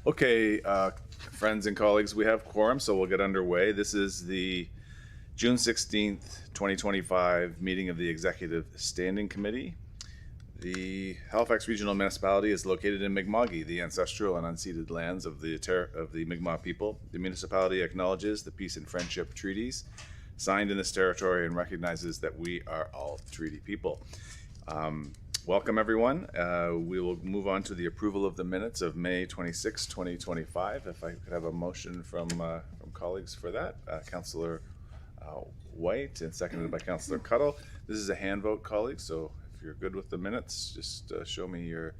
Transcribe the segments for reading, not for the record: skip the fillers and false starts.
Okay, friends and colleagues, we have quorum, so we'll get underway. This is the June 16th, 2025 meeting of the Executive Standing Committee. The Halifax Regional Municipality is located in Mi'kma'ki, the ancestral and unceded lands of the Mi'kmaq people. The municipality acknowledges the peace and friendship treaties signed in this territory and recognizes that we are all treaty people. Welcome, everyone. We will move on to the approval of the minutes of May 26, 2025. If I could have a motion from colleagues for that. Councillor White and seconded by Councillor Cuttle. This is a hand vote, colleagues, so if you're good with the minutes, just show me your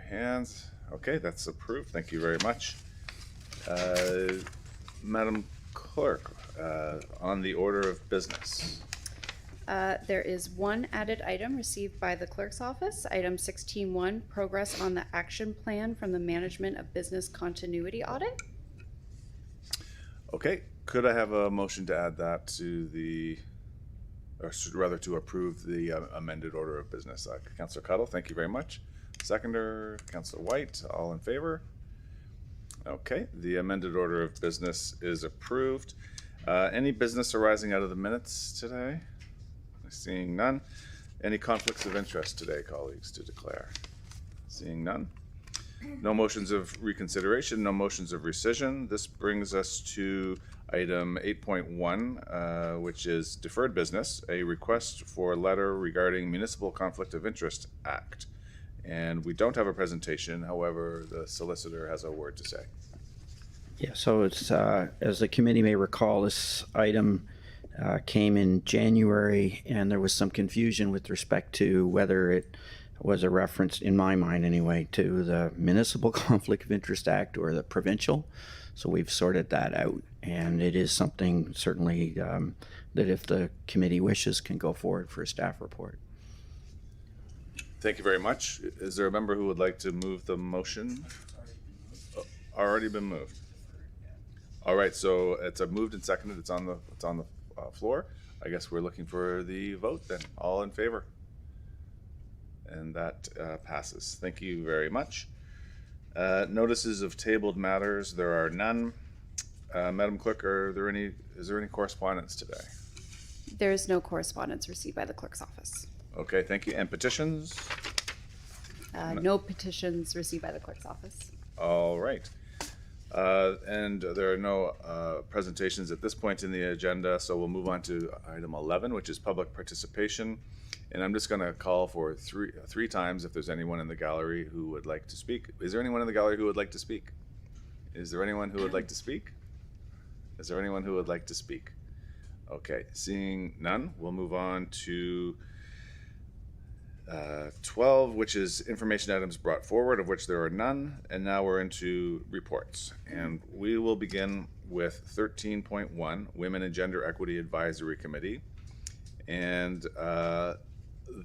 hands. Okay, that's approved. Thank you very much. Madam Clerk, on the order of business. There is one added item received by the clerk's office, item 16.1, progress on the action plan from the Management of Business Continuity Audit. Okay, could I have a motion to add that to the, or rather to approve the amended order of business? Councillor Cuttle, thank you very much. Seconder, Councillor White, all in favor? Okay, the amended order of business is approved. Any business arising out of the minutes today? Seeing none. Any conflicts of interest today, colleagues, to declare? Seeing none. No motions of reconsideration, no motions of rescission. This brings us to item 8.1, which is deferred business, a request for a letter regarding Municipal Conflict of Interest Act. And we don't have a presentation, however, the solicitor has a word to say. Yeah, so it's, as the committee may recall, this item came in January, and there was some confusion with respect to whether it was a reference, in my mind anyway, to the Municipal Conflict of Interest Act or the provincial. So we've sorted that out, and it is something certainly that if the committee wishes can go forward for a staff report. Thank you very much. Is there a member who would like to move the motion? Already been moved. All right, so it's moved and seconded. It's on the floor. I guess we're looking for the vote then. All in favor? And that passes. Thank you very much. Notices of tabled matters, there are none. Madam Clerk, is there any correspondence today? There is no correspondence received by the clerk's office. Okay, thank you. And petitions? No petitions received by the clerk's office. All right. And there are no presentations at this point in the agenda, so we'll move on to item 11, which is public participation. And I'm just going to call for three times if there's anyone in the gallery who would like to speak. Is there anyone in the gallery who would like to speak? Is there anyone who would like to speak? Is there anyone who would like to speak? Okay, seeing none, we'll move on to 12, which is information items brought forward, of which there are none. And now we're into reports. And we will begin with 13.1, Women and Gender Equity Advisory Committee. And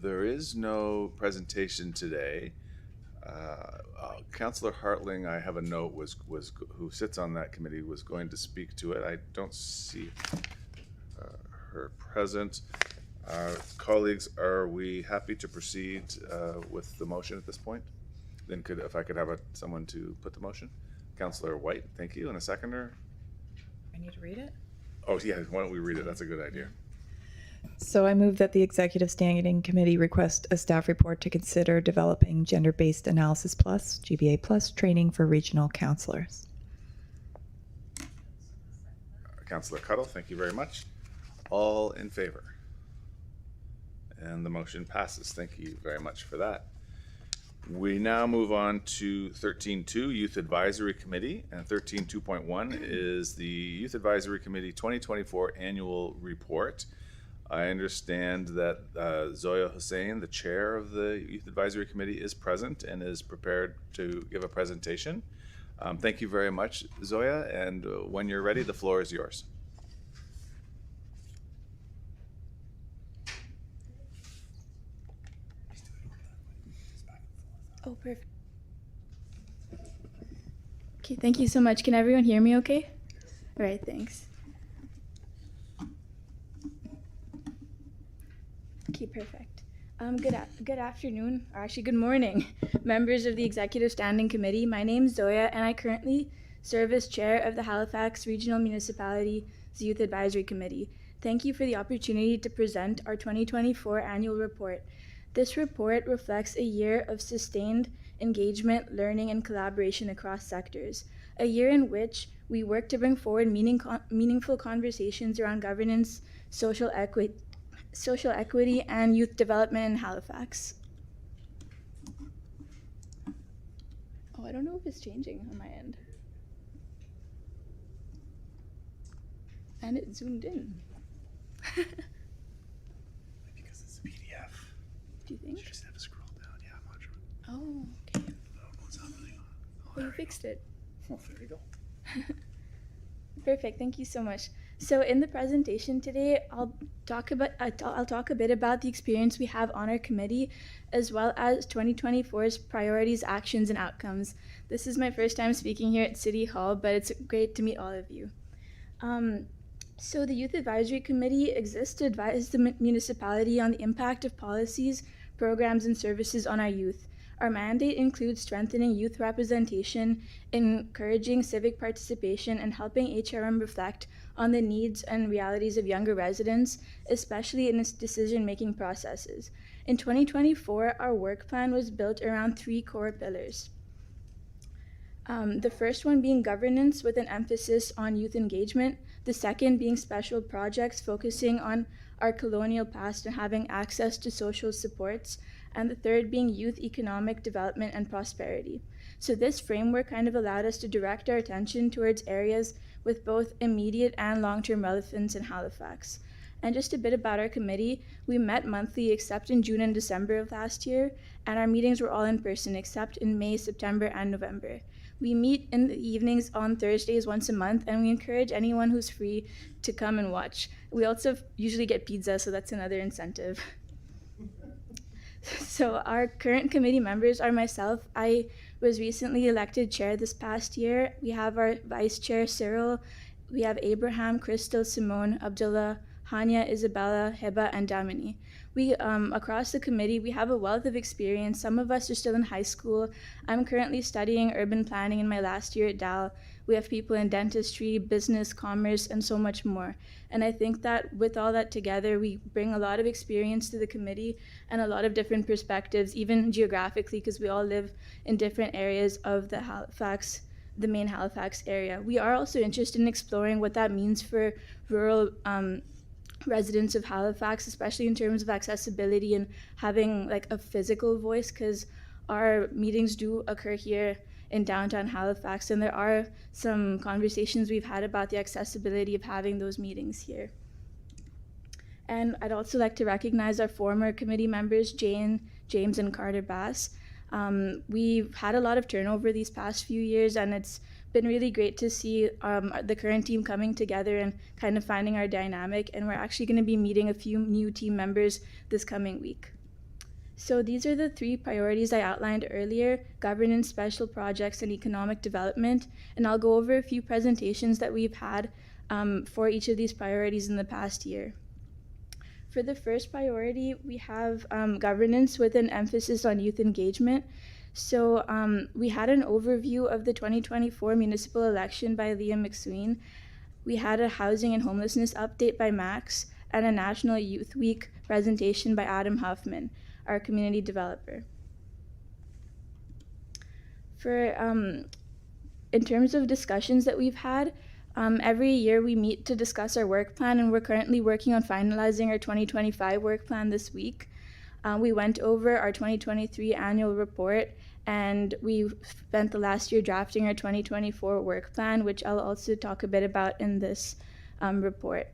there is no presentation today. Councillor Hartling, I have a note, who sits on that committee, was going to speak to it. I don't see her present. Colleagues, are we happy to proceed with the motion at this point? Then if I could have someone to put the motion. Councillor White, thank you. And a seconder? I need to read it? Oh yeah, why don't we read it? That's a good idea. So I move that the Executive Standing Committee request a staff report to consider developing Gender-Based Analysis Plus, GBA Plus, training for regional councillors. Councillor Cuttle, thank you very much. All in favor? And the motion passes. Thank you very much for that. We now move on to 13.2, Youth Advisory Committee, and 13.2.1 is the Youth Advisory Committee 2024 Annual Report. I understand that Zoya Hussain, the chair of the Youth Advisory Committee, is present and is prepared to give a presentation. Thank you very much, Zoya, and when you're ready, the floor is yours. Oh, perfect. Okay, thank you so much. Can everyone hear me okay? All right, thanks. Okay, perfect. Good afternoon, or actually good morning, members of the Executive Standing Committee. My name is Zoya, and I currently serve as chair of the Halifax Regional Municipality's Youth Advisory Committee. Thank you for the opportunity to present our 2024 annual report. This report reflects a year of sustained engagement, learning, and collaboration across sectors. A year in which we worked to bring forward meaningful conversations around governance, social equity, and youth development in Halifax. Oh, I don't know if it's changing on my end. And it zoomed in. Because it's a PDF. Do you think? You just have to scroll down. Yeah, I'm not sure. Oh, okay. What's happening? Well, you fixed it. Oh, there you go. Perfect. Thank you so much. So in the presentation today, I'll talk a bit about the experience we have on our committee, as well as 2024's priorities, actions, and outcomes. This is my first time speaking here at City Hall, but it's great to meet all of you. So the Youth Advisory Committee exists to advise the municipality on the impact of policies, programs, and services on our youth. Our mandate includes strengthening youth representation, encouraging civic participation, and helping HRM reflect on the needs and realities of younger residents, especially in its decision-making processes. In 2024, our work plan was built around 3 core pillars. The first one being governance with an emphasis on youth engagement, the second being special projects focusing on our colonial past and having access to social supports, and the third being youth economic development and prosperity. So this framework kind of allowed us to direct our attention towards areas with both immediate and long-term relevance in Halifax. And just a bit about our committee, we met monthly except in June and December of last year, and our meetings were all in person except in May, September, and November. We meet in the evenings on Thursdays once a month, and we encourage anyone who's free to come and watch. We also usually get pizza, so that's another incentive. So our current committee members are myself. I was recently elected chair this past year. We have our vice chair, Cyril. We have Abraham, Crystal, Simone, Abdullah, Hanya, Isabella, Heba, and Damini. We, across the committee, we have a wealth of experience. Some of us are still in high school. I'm currently studying urban planning in my last year at DAL. We have people in dentistry, business, commerce, and so much more. And I think that with all that together, we bring a lot of experience to the committee and a lot of different perspectives, even geographically, because we all live in different areas of the main Halifax area. We are also interested in exploring what that means for rural residents of Halifax, especially in terms of accessibility and having like a physical voice, because our meetings do occur here in downtown Halifax, and there are some conversations we've had about the accessibility of having those meetings here. And I'd also like to recognize our former committee members, Jane, James, and Carter Bass. We've had a lot of turnover these past few years, and it's been really great to see the current team coming together and kind of finding our dynamic, and we're actually going to be meeting a few new team members this coming week. So these are the 3 priorities I outlined earlier: governance, special projects, and economic development. And I'll go over a few presentations that we've had for each of these priorities in the past year. For the first priority, we have governance with an emphasis on youth engagement. So we had an overview of the 2024 municipal election by Liam McSween. We had a housing and homelessness update by Max, and a National Youth Week presentation by Adam Huffman, our community developer. For in terms of discussions that we've had, every year we meet to discuss our work plan, and we're currently working on finalizing our 2025 work plan this week. We went over our 2023 annual report, and we spent the last year drafting our 2024 work plan, which I'll also talk a bit about in this report.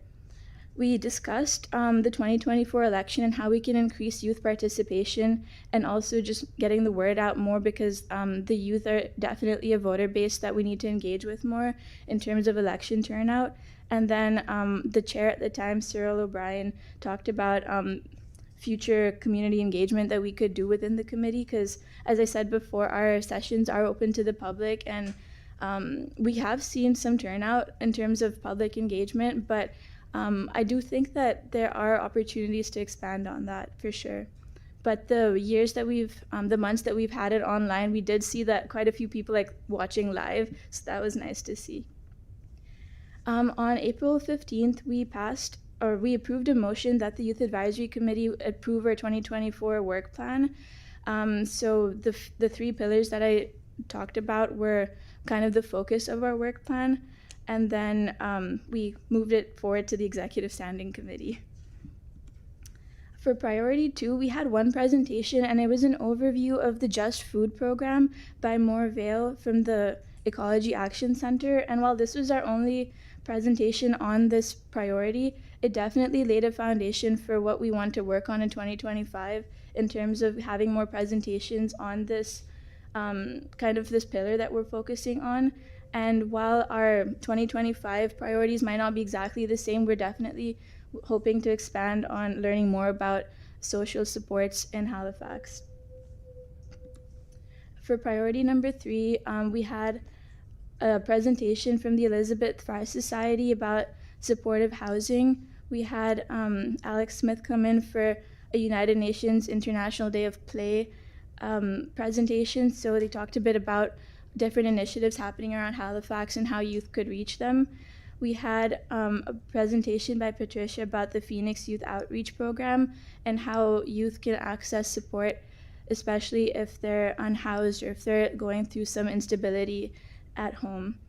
We discussed the 2024 election and how we can increase youth participation, and also just getting the word out more, because the youth are definitely a voter base that we need to engage with more in terms of election turnout. And then the chair at the time, Cyril O'Brien, talked about future community engagement that we could do within the committee, because as I said before, our sessions are open to the public, and we have seen some turnout in terms of public engagement, but I do think that there are opportunities to expand on that for sure. But the years that the months that we've had it online, we did see that quite a few people like watching live, so that was nice to see. On April 15th, we approved a motion that the Youth Advisory Committee approve our 2024 work plan. So the three pillars that I talked about were kind of the focus of our work plan, and then we moved it forward to the Executive Standing Committee. For priority 2, we had one presentation, and it was an overview of the Just Food program by Moore Vale from the Ecology Action Center. And while this was our only presentation on this priority, it definitely laid a foundation for what we want to work on in 2025 in terms of having more presentations on this kind of this pillar that we're focusing on. And while our 2025 priorities might not be exactly the same, we're definitely hoping to expand on learning more about social supports in Halifax. For priority number 3, we had a presentation from the Elizabeth Fry Society about supportive housing. We had Alex Smith come in for a United Nations International Day of Play presentation. So they talked a bit about different initiatives happening around Halifax and how youth could reach them. We had a presentation by Patricia about the Phoenix Youth Outreach Program and how youth can access support, especially if they're unhoused or if they're going through some instability at home.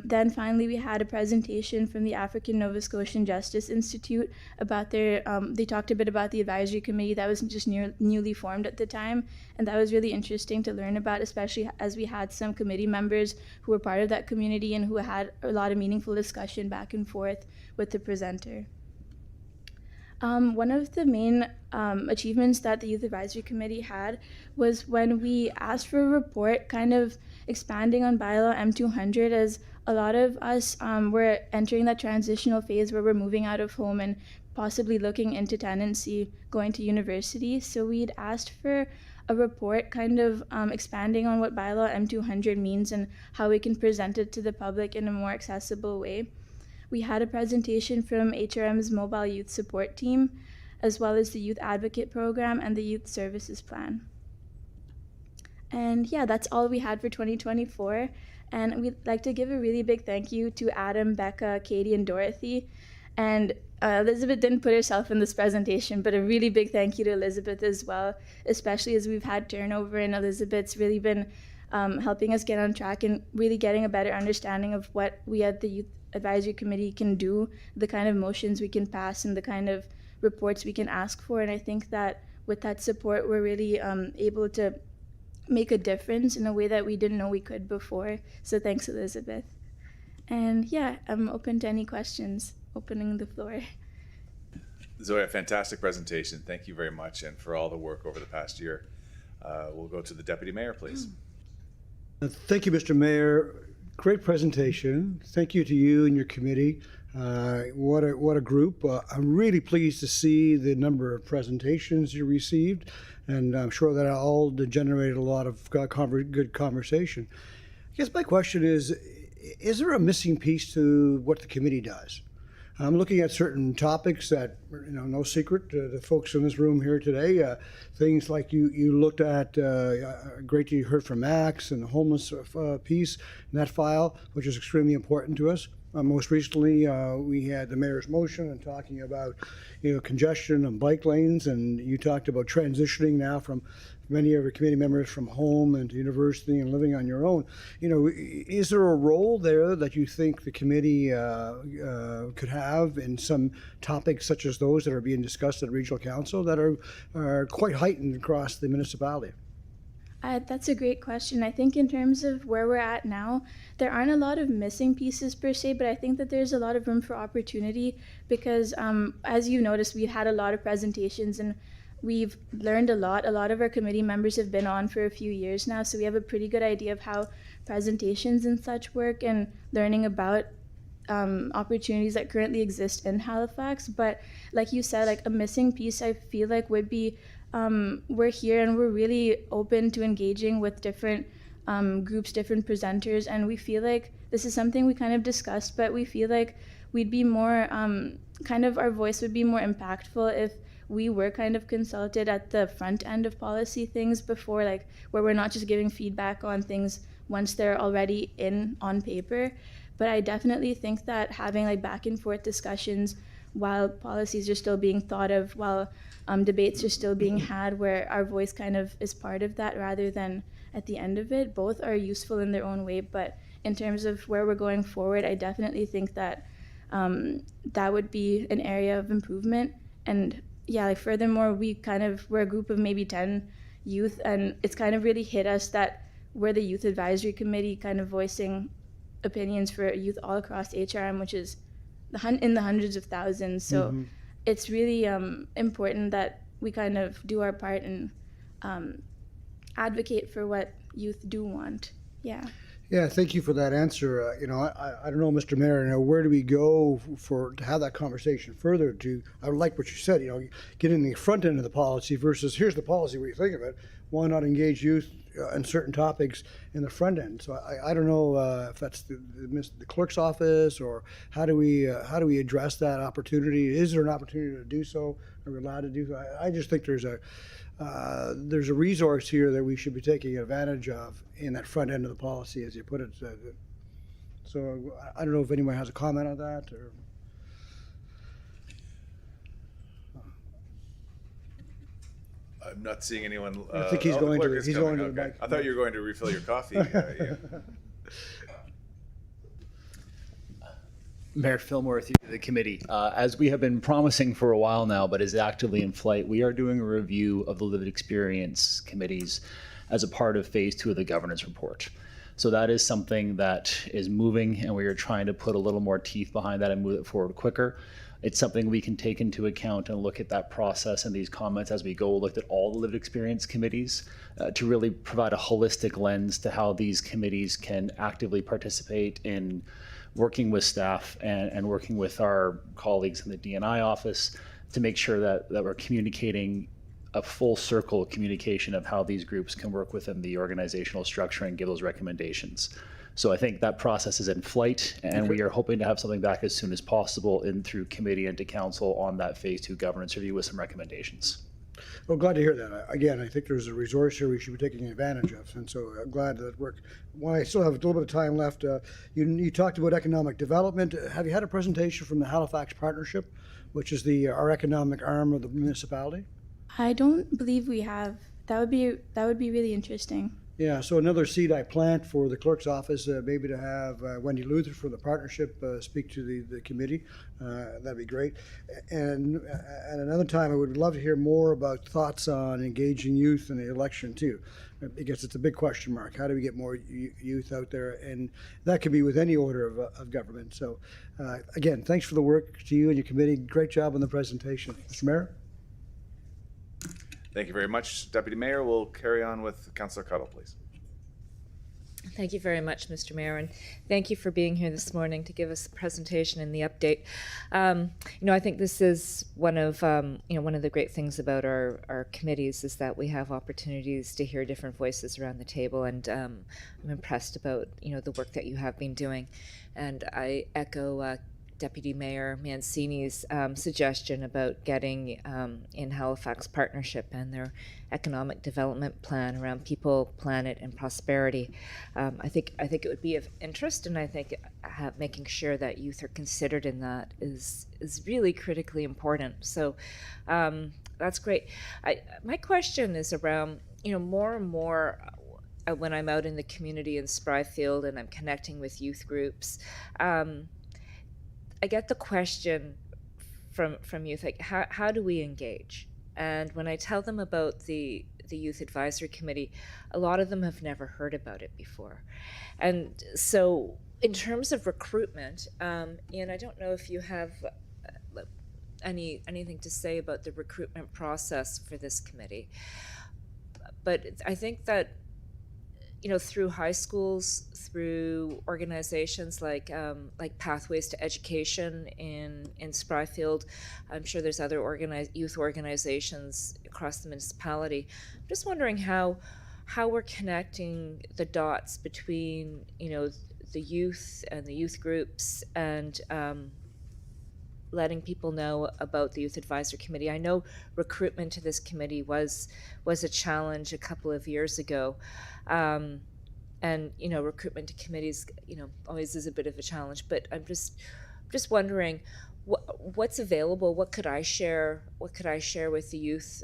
Then finally, we had a presentation from the African Nova Scotian Justice Institute about their, they talked a bit about the advisory committee that was just newly formed at the time, and that was really interesting to learn about, especially as we had some committee members who were part of that community and who had a lot of meaningful discussion back and forth with the presenter. One of the main achievements that the Youth Advisory Committee had was when we asked for a report kind of expanding on Bylaw M200, as a lot of us were entering that transitional phase where we're moving out of home and possibly looking into tenancy, going to university. So we'd asked for a report kind of expanding on what Bylaw M200 means and how we can present it to the public in a more accessible way. We had a presentation from HRM's Mobile Youth Support Team, as well as the Youth Advocate Program and the Youth Services Plan. And yeah, that's all we had for 2024. And we'd like to give a really big thank you to Adam, Becca, Katie, and Dorothy. And Elizabeth didn't put herself in this presentation, but a really big thank you to Elizabeth as well, especially as we've had turnover, and Elizabeth's really been helping us get on track and really getting a better understanding of what we at the Youth Advisory Committee can do, the kind of motions we can pass, and the kind of reports we can ask for. And I think that with that support, we're really able to make a difference in a way that we didn't know we could before. So thanks, Elizabeth. And yeah, I'm open to any questions, opening the floor. Zoya, fantastic presentation. Thank you very much, and for all the work over the past year. We'll go to the Deputy Mayor, please. Thank you, Mr. Mayor. Great presentation. Thank you to you and your committee. What a group. I'm really pleased to see the number of presentations you received, and I'm sure that all generated a lot of good conversation. I guess my question is there a missing piece to what the committee does? I'm looking at certain topics that, no secret to the folks in this room here today. Things like you looked at, great you heard from Max and the homeless piece in that file, which is extremely important to us. Most recently, we had the mayor's motion and talking about, congestion and bike lanes, and you talked about transitioning now from many of your committee members from home and to university and living on your own. Is there a role there that you think the committee could have in some topics such as those that are being discussed at regional council that are quite heightened across the municipality? That's a great question. I think in terms of where we're at now, there aren't a lot of missing pieces per se, but I think that there's a lot of room for opportunity because as you noticed, we've had a lot of presentations and we've learned a lot. A lot of our committee members have been on for a few years now, so we have a pretty good idea of how presentations and such work and learning about opportunities that currently exist in Halifax. But like you said, like a missing piece I feel like would be we're here and we're really open to engaging with different groups, different presenters, and we feel like this is something we kind of discussed, but we feel like we'd be more, kind of our voice would be more impactful if we were kind of consulted at the front end of policy things before, like where we're not just giving feedback on things once they're already in on paper. But I definitely think that having like back and forth discussions while policies are still being thought of, while debates are still being had, where our voice kind of is part of that rather than at the end of it, both are useful in their own way. But in terms of where we're going forward, I definitely think that that would be an area of improvement. And yeah, like furthermore, we're a group of maybe 10 youth, and it's kind of really hit us that we're the youth advisory committee kind of voicing opinions for youth all across HRM, which is in the hundreds of thousands. So it's really important that we kind of do our part and advocate for what youth do want. Yeah. Yeah, thank you for that answer. I don't know, Mr. Mayor, where do we go to have that conversation further? I like what you said, get in the front end of the policy versus here's the policy, what do you think of it? Why not engage youth in certain topics in the front end? So I don't know if that's the clerk's office, or how do we address that opportunity? Is there an opportunity to do so? Are we allowed to do so? I just think there's a resource here that we should be taking advantage of in that front end of the policy, as you put it. So I don't know if anyone has a comment on that, or. I'm not seeing anyone. I think he's the going clerk to- is he's coming, going to the okay. mic. I thought you were going to refill your coffee. Yeah. Mayor Fillmore, through the committee. As we have been promising for a while now, but is actively in flight, we are doing a review of the lived experience committees as a part of phase 2 of the governance report. So that is something that is moving, and we are trying to put a little more teeth behind that and move it forward quicker. It's something we can take into account and look at that process and these comments as we go look at all the lived experience committees to really provide a holistic lens to how these committees can actively participate in working with staff and working with our colleagues in the D&I office to make sure that we're communicating a full circle communication of how these groups can work within the organizational structure and give those recommendations. So I think that process is in flight, and we are hoping to have something back as soon as possible in through committee and to council on that phase 2 governance review with some recommendations. Well, glad to hear that. Again, I think there's a resource here we should be taking advantage of, and so I'm glad that worked. While I still have a little bit of time left, you talked about economic development. Have you had a presentation from the Halifax Partnership, which is our economic arm of the municipality? I don't believe we have. That would be really interesting. Yeah, so another seed I plant for the clerk's office, maybe to have Wendy Luther from the partnership speak to the committee. That'd be great. And at another time, I would love to hear more about thoughts on engaging youth in the election too, because it's a big question mark. How do we get more youth out there? And that could be with any order of government. So again, thanks for the work to you and your committee. Great job on the presentation. Mr. Mayor? Thank you very much, Deputy Mayor. We'll carry on with Councillor Cuddle, please. Thank you very much, Mr. Mayor, and thank you for being here this morning to give us the presentation and the update. I think this is one of the great things about our committees is that we have opportunities to hear different voices around the table, and I'm impressed about the work that you have been doing, and I echo Deputy Mayor Mancini's suggestion about getting in Halifax Partnership and their economic development plan around people, planet, and prosperity. I think it would be of interest, and I think making sure that youth are considered in that is really critically important. So that's great. My question is around more and more when I'm out in the community in Spryfield and I'm connecting with youth groups. I get the question from youth, like, how do we engage? And when I tell them about the Youth Advisory Committee, a lot of them have never heard about it before. And so in terms of recruitment, Ian, I don't know if you have anything to say about the recruitment process for this committee, but I think that through high schools, through organizations like Pathways to Education in Spryfield, I'm sure there's other youth organizations across the municipality. I'm just wondering how we're connecting the dots between the youth and the youth groups and letting people know about the Youth Advisory Committee. I know recruitment to this committee was a challenge a couple of years ago. And recruitment to committees, always is a bit of a challenge. But I'm just wondering, what's available? What could I share? What could I share with the youth?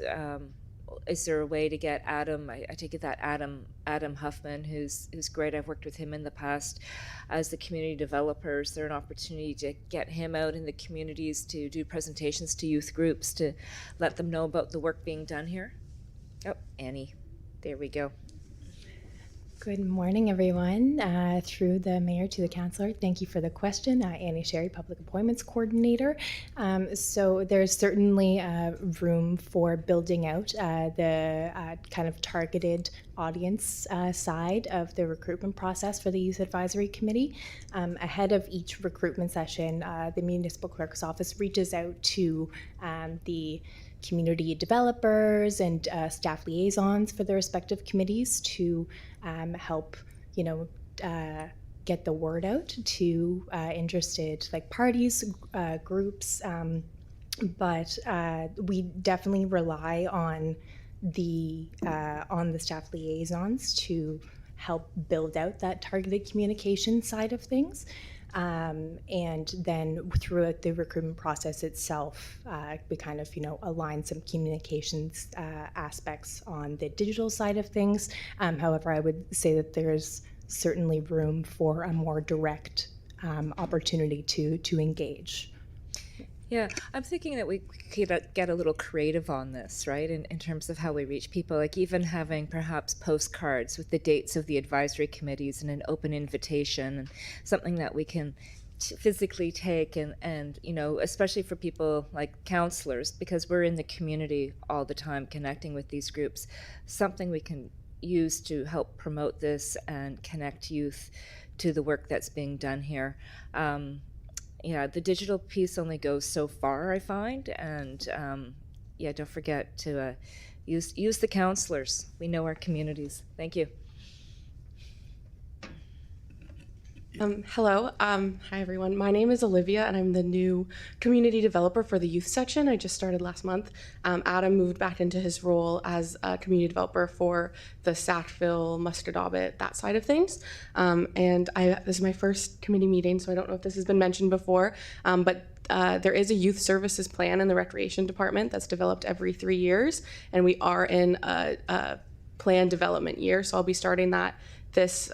Is there a way to get Adam? I take it that Adam Huffman, who's great. I've worked with him in the past as the community developer. Is there an opportunity to get him out in the communities to do presentations to youth groups to let them know about the work being done here? Oh, Annie, there we go. Good morning, everyone. Through the mayor to the councillor, thank you for the question. Annie Sherry, Public Appointments Coordinator. So there's certainly room for building out the kind of targeted audience side of the recruitment process for the Youth Advisory Committee. Ahead of each recruitment session, the Municipal Clerk's Office reaches out to the community developers and staff liaisons for the respective committees to help, get the word out to interested parties, groups. But we definitely rely on the staff liaisons to help build out that targeted communication side of things. And then throughout the recruitment process itself, we kind of, align some communications aspects on the digital side of things. However, I would say that there's certainly room for a more direct opportunity to engage. Yeah, I'm thinking that we could get a little creative on this, right? In terms of how we reach people, like even having perhaps postcards with the dates of the advisory committees and an open invitation, and something that we can physically take and especially for people like counselors, because we're in the community all the time connecting with these groups, something we can use to help promote this and connect youth to the work that's being done here. Yeah, the digital piece only goes so far, I find, and don't forget to use the counselors. We know our communities. Thank you. Hello. Hi, everyone. My name is Olivia, and I'm the new community developer for the youth section. I just started last month. Adam moved back into his role as a community developer for the Sackville, Musquodoboit, that side of things. And this is my first committee meeting, so I don't know if this has been mentioned before, but there is a youth services plan in the recreation department that's developed every 3 years, and we are in a plan development year, so I'll be starting that this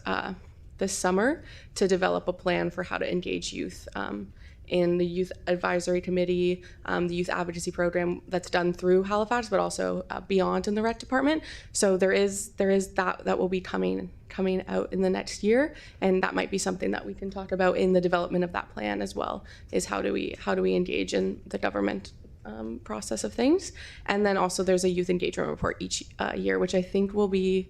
summer to develop a plan for how to engage youth in the Youth Advisory Committee, the Youth Advocacy Program that's done through Halifax, but also beyond in the rec department. So there is that will be coming out in the next year, and that might be something that we can talk about in the development of that plan as well, is how do we engage in the government process of things. And then also there's a youth engagement report each year, which I think will be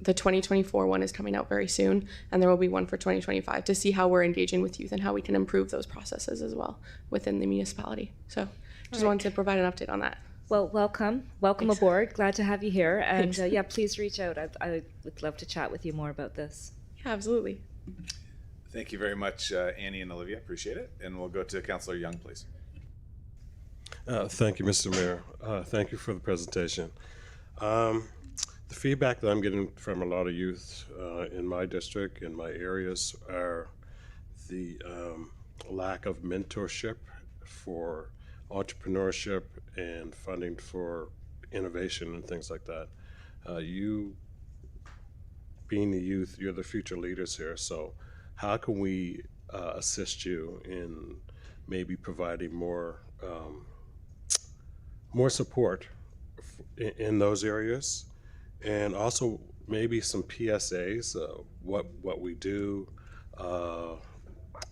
the 2024 one is coming out very soon, and there will be one for 2025 to see how we're engaging with youth and how we can improve those processes as well within the municipality. So just wanted to provide an update on that. Well, welcome Thanks. aboard. Glad to have you here. And Thanks. Please reach out. I would love to chat with you more about this. Yeah, absolutely. Thank you very much, Annie and Olivia. Appreciate it. And we'll go to Councillor Young, please. Thank you, Mr. Mayor. Thank you for the presentation. The feedback that I'm getting from a lot of youth in my district, in my areas, are the lack of mentorship for entrepreneurship and funding for innovation and things like that. You, being the youth, you're the future leaders here, so how can we assist you in maybe providing more support in those areas? And also maybe some PSAs, what we do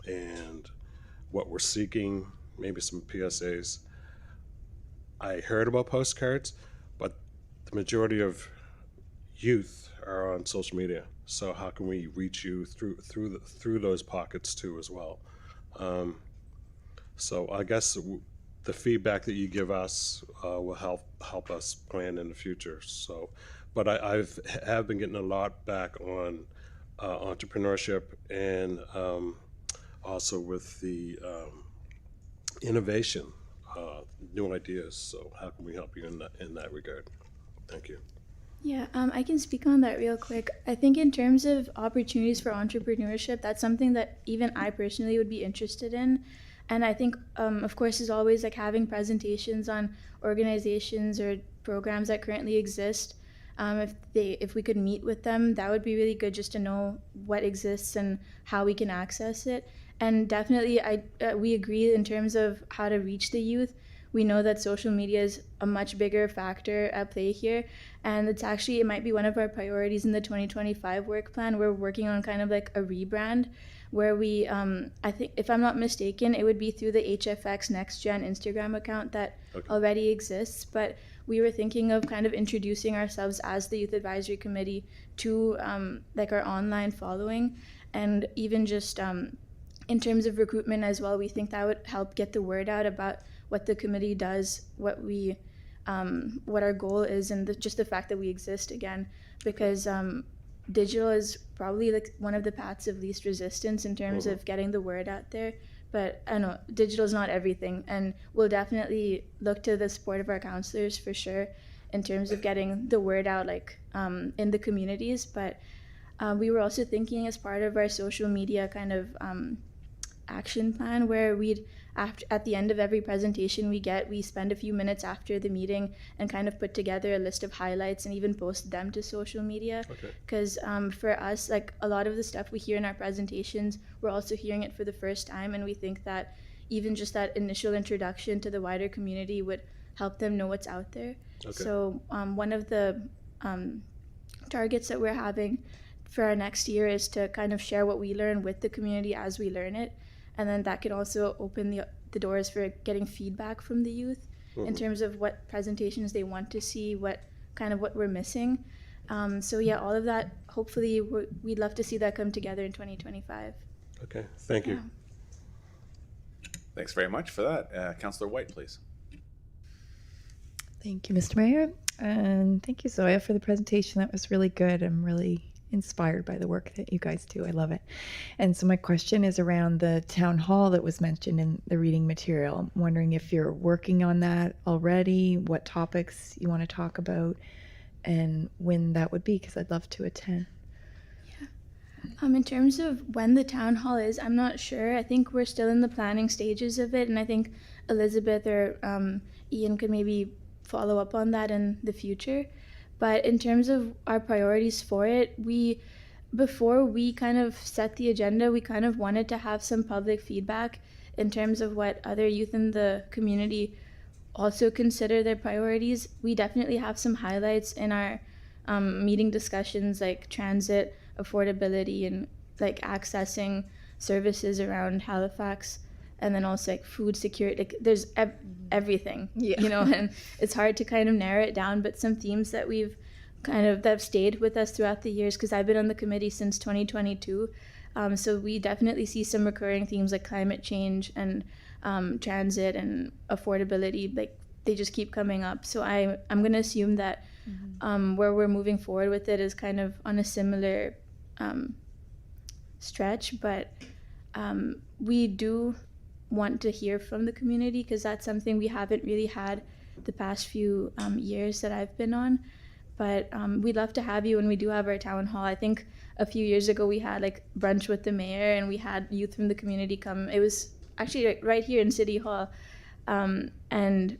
and what we're seeking, maybe some PSAs. I heard about postcards, but the majority of youth are on social media. So how can we reach you through those pockets too as well? So I guess the feedback that you give us will help us plan in the future. So. But I have been getting a lot back on entrepreneurship and also with the innovation, new ideas. So how can we help you in that regard? Thank you. Yeah, I can speak on that real quick. I think in terms of opportunities for entrepreneurship, that's something that even I personally would be interested in. And I think, of course, is always like having presentations on organizations or programs that currently exist. If we could meet with them, that would be really good just to know what exists and how we can access it. And definitely, we agree in terms of how to reach the youth. We know that social media is a much bigger factor at play here, and it might be one of our priorities in the 2025 work plan. We're working on kind of like a rebrand where we, I think, if I'm not mistaken, it would be through the HFX Next Gen Instagram account that already exists, but we were thinking of kind of introducing ourselves as the Youth Advisory Committee to like our online following, and even just in terms of recruitment as well, we think that would help get the word out about what the committee does, what our goal is, and just the fact that we exist again, because digital is probably like one of the paths of least resistance in terms of getting the word out there. But I know digital is not everything, and we'll definitely look to the support of our counselors for sure in terms of getting the word out, like in the communities. But we were also thinking as part of our social media kind of action plan where at the end of every presentation we spend a few minutes after the meeting and kind of put together a list of highlights and even post them to social media, because for us, like a lot of the stuff we hear in our presentations, we're also hearing it for the first time, and we think that even just that initial introduction to the wider community would help them know what's out there. So one of the targets that we're having for our next year is to kind of share what we learn with the community as we learn it. And then that can also open the doors for getting feedback from the youth in terms of what presentations they want to see, what we're missing. So yeah, all of that, hopefully we'd love to see that come together in 2025. Okay, thank you. Thanks very much for that. Councillor White, please. Thank you, Mr. Mayor. And thank you, Zoya, for the presentation. That was really good. I'm really inspired by the work that you guys do. I love it. And so my question is around the town hall that was mentioned in the reading material. I'm wondering if you're working on that already, what topics you want to talk about, and when that would be, because I'd love to attend. In terms of when the town hall is, I'm not sure. I think we're still in the planning stages of it, and I think Elizabeth or Ian could maybe follow up on that in the future. But in terms of our priorities for it, before we kind of set the agenda, we kind of wanted to have some public feedback in terms of what other youth in the community also consider their priorities. We definitely have some highlights in our meeting discussions, like transit, affordability, and like accessing services around Halifax, and then also like food security. Like there's everything, you know, and it's hard to kind of narrow it down, but some themes that that have stayed with us throughout the years, because I've been on the committee since 2022. So we definitely see some recurring themes like climate change and transit and affordability. Like they just keep coming up. So I'm going to assume that where we're moving forward with it is kind of on a similar stretch, but we do want to hear from the community, because that's something we haven't really had the past few years that I've been on. But we'd love to have you when we do have our town hall. I think a few years ago we had like brunch with the mayor, and we had youth from the community come. It was actually right here in City Hall, and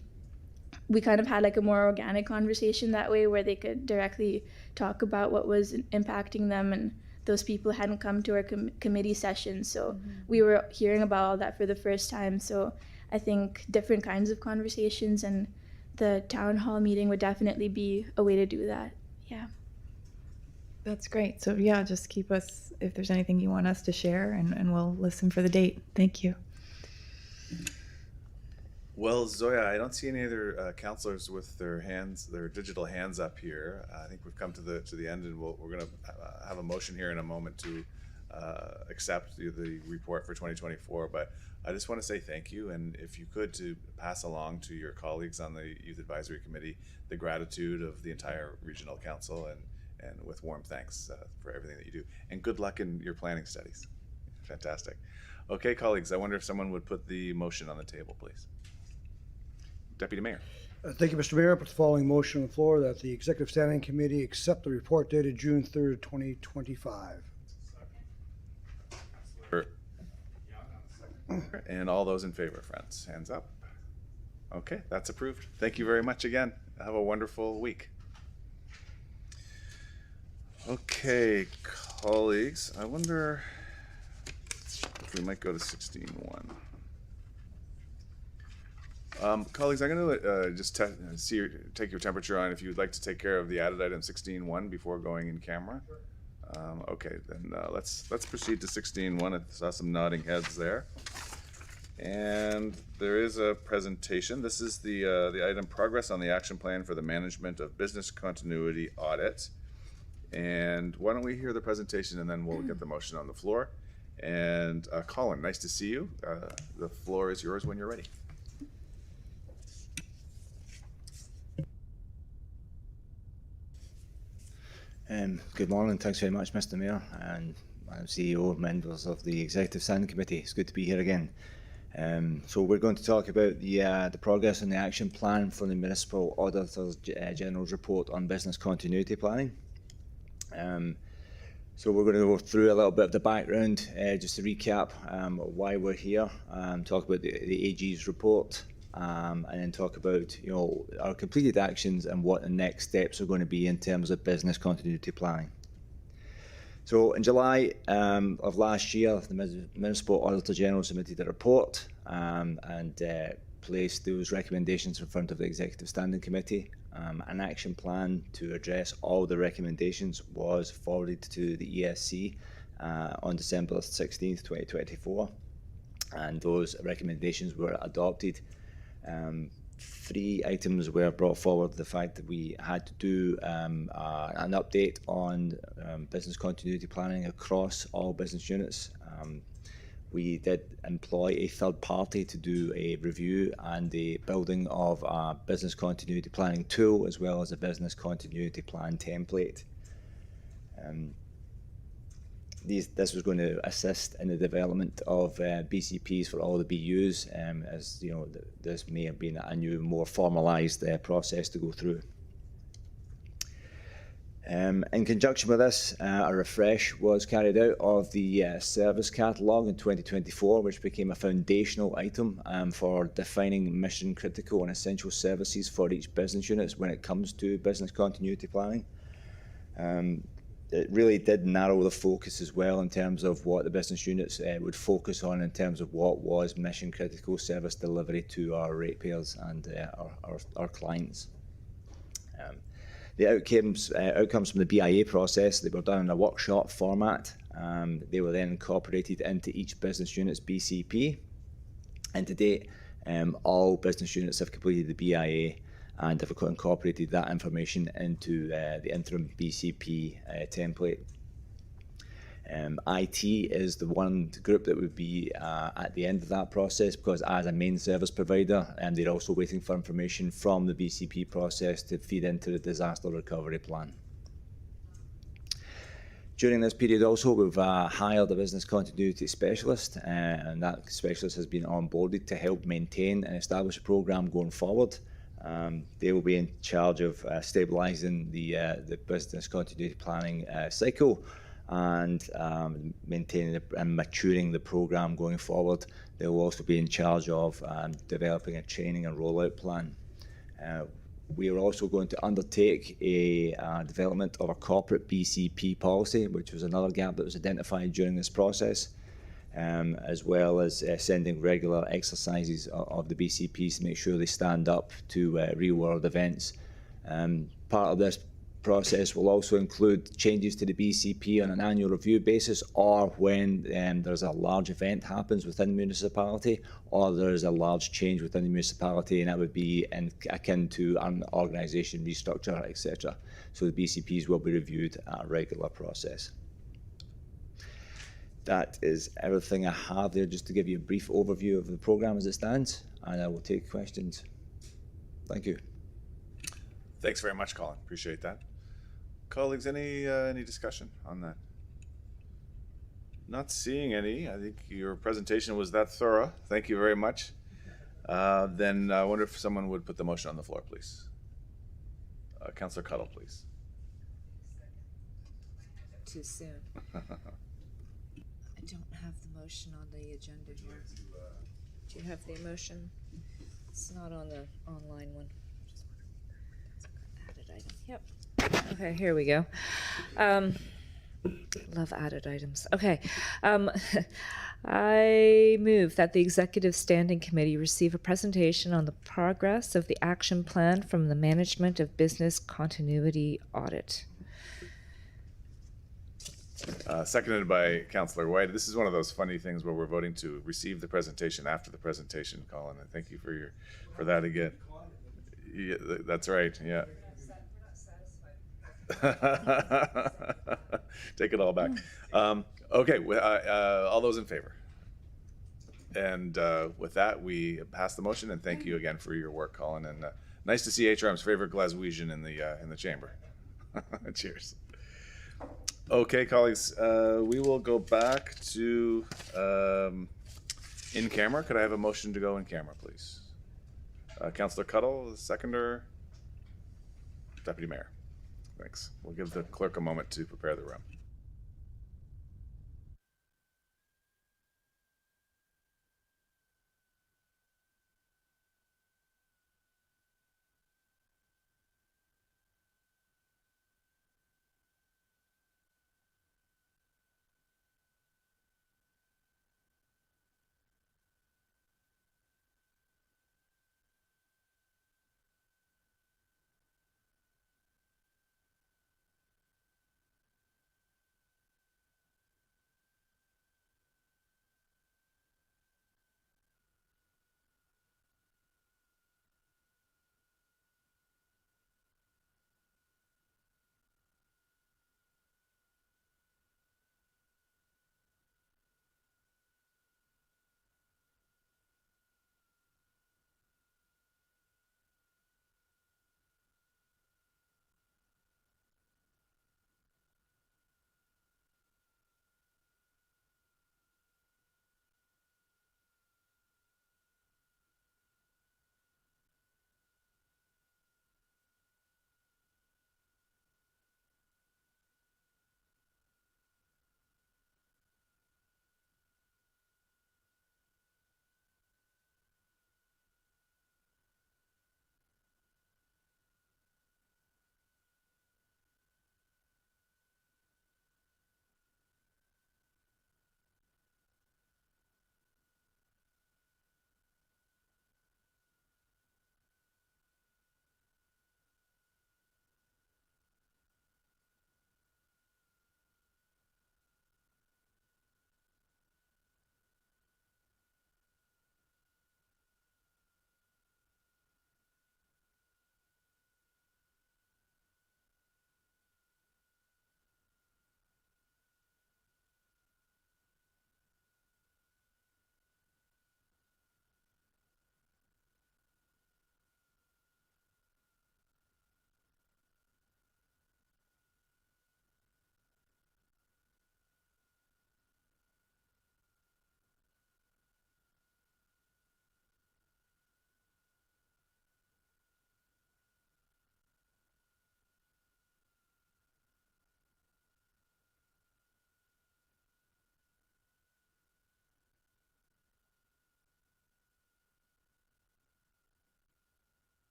we kind of had like a more organic conversation that way, where they could directly talk about what was impacting them, and those people hadn't come to our committee sessions, so we were hearing about all that for the first time. So I think different kinds of conversations, and the town hall meeting would definitely be a way to do that. Yeah. That's great. So yeah, just keep us, if there's anything you want us to share, and we'll listen for the date. Thank you. Well, Zoya, I don't see any other councillors with their digital hands up here. I think we've come to the end, and we're going to have a motion here in a moment to accept the report for 2024. But I just want to say thank you, and if you could, to pass along to your colleagues on the Youth Advisory Committee the gratitude of the entire Regional Council, and with warm thanks for everything that you do. And good luck in your planning studies. Fantastic. Okay, colleagues, I wonder if someone would put the motion on the table, please. Deputy Mayor. Thank you, Mr. Mayor. I put the following motion on the floor that the Executive Standing Committee accept the report dated June 3rd, 2025. And all those in favor, friends, hands up. Okay, that's approved. Thank you very much again. Have a wonderful week. Okay, colleagues, I wonder if we might go to 16.1. Colleagues, I'm going to just take your temperature on if you'd like to take care of the added item 16.1 before going in camera. Okay, then let's proceed to 16.1. I saw some nodding heads there. And there is a presentation. This is the item progress on the action plan for the management of business continuity audit. And why don't we hear the presentation and then we'll get the motion on the floor. And Colin, nice to see you. The floor is yours when you're ready. Good morning. Thanks very much, Mr. Mayor, and I'm CEO, members of the Executive Standing Committee. It's good to be here again. So we're going to talk about the progress on the action plan for the Municipal Auditor General's report on business continuity planning. So we're going to go through a little bit of the background, just to recap why we're here, talk about the AG's report, and then talk about our completed actions and what the next steps are going to be in terms of business continuity planning. So in July of last year, the Municipal Auditor General submitted a report and placed those recommendations in front of the Executive Standing Committee. An action plan to address all the recommendations was forwarded to the ESC on December 16th, 2024, and those recommendations were adopted. 3 items were brought forward: the fact that we had to do an update on business continuity planning across all business units. We did employ a third party to do a review and the building of a business continuity planning tool, as well as a business continuity plan template. This was going to assist in the development of BCPs for all the BUs, as you know, this may have been a new, more formalised process to go through. In conjunction with this, a refresh was carried out of the service catalogue in 2024, which became a foundational item for defining mission critical and essential services for each business unit when it comes to business continuity planning. It really did narrow the focus as well in terms of what the business units would focus on in terms of what was mission critical service delivery to our ratepayers and our clients. The outcomes from the BIA process, they were done in a workshop format. They were then incorporated into each business unit's BCP. And to date, all business units have completed the BIA and have incorporated that information into the interim BCP template. IT is the one group that would be at the end of that process, because as a main service provider, they're also waiting for information from the BCP process to feed into the disaster recovery plan. During this period also, we've hired a business continuity specialist, and that specialist has been onboarded to help maintain and establish a programme going forward. They will be in charge of stabilising the business continuity planning cycle and maintaining and maturing the programme going forward. They will also be in charge of developing a training and rollout plan. We are also going to undertake a development of a corporate BCP policy, which was another gap that was identified during this process, as well as sending regular exercises of the BCPs to make sure they stand up to real-world events. Part of this process will also include changes to the BCP on an annual review basis, or when there's a large event happens within the municipality, or there's a large change within the municipality, and that would be akin to an organisation restructure, etc. So the BCPs will be reviewed at a regular process. That is everything I have there, just to give you a brief overview of the programme as it stands, and I will take questions. Thank you. Thanks very much, Colin. Appreciate that. Colleagues, any discussion on that? Not seeing any. I think your presentation was that thorough. Thank you very much. Then I wonder if someone would put the motion on the floor, please. Councillor Cuddle, please. Too soon. I don't have the motion on the agenda here. Do you have the motion? It's not on the online one. Added item. Yep. Okay, here we go. Love added items. Okay. I move that the Executive Standing Committee receive a presentation on the progress of the action plan from the Management of Business Continuity Audit. Seconded by Councillor White. This is one of those funny things where we're voting to receive the presentation after the presentation, Colin. And thank you for that again. Yeah, that's right. Yeah. Take it all back. Okay, all those in favor? And with that, we pass the motion, and thank you again for your work, Colin. And nice to see HRM's favorite Glaswegian in the chamber. Cheers. Okay, colleagues, we will go back to in camera. Could I have a motion to go in camera, please? Councillor Cuddle, the seconder. Deputy Mayor. Thanks. We'll give the clerk a moment to prepare the room.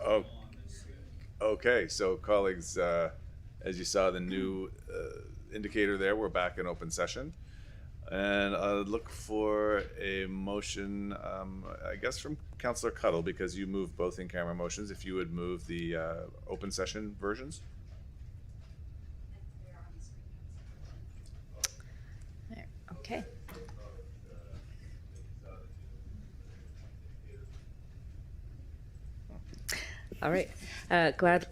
Oh, okay. So colleagues, as you saw the new indicator there, we're back in open session. And I'll look for a motion, I guess from Councillor Cuddle, because you moved both in-camera motions, if you would move the open session versions. There, okay. All right, glad.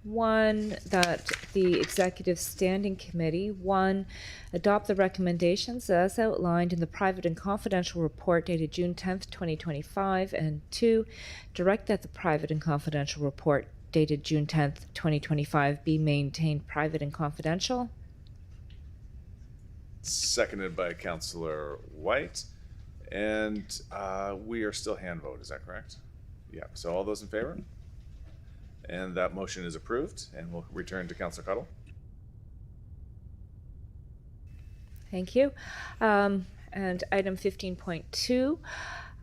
One, that the Executive Standing Committee, one, adopt the recommendations as outlined in the private and confidential report dated June 10th, 2025, and two, direct that the private and confidential report dated June 10th, 2025 be maintained private and confidential. Seconded by Councillor White. And we are still hand vote, is that correct? Yeah, so all those in favor? And that motion is approved, and we'll return to Councillor Cuddle. Thank you. And item 15.2,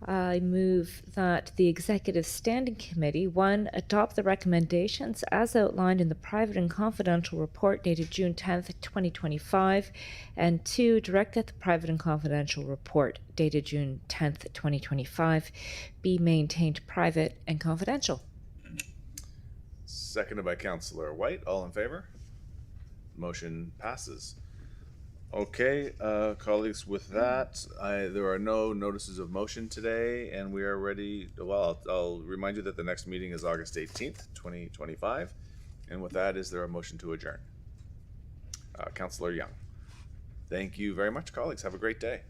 I move that the Executive Standing Committee, one, adopt the recommendations as outlined in the private and confidential report dated June 10th, 2025, and two, direct that the private and confidential report dated June 10th, 2025 be maintained private and confidential. Seconded by Councillor White. All in favor? Motion passes. Okay, colleagues, with that, there are no notices of motion today, and we are ready. Well, I'll remind you that the next meeting is August 18th, 2025. And with that, is there a motion to adjourn? Councillor Young. Thank you very much, colleagues. Have a great day.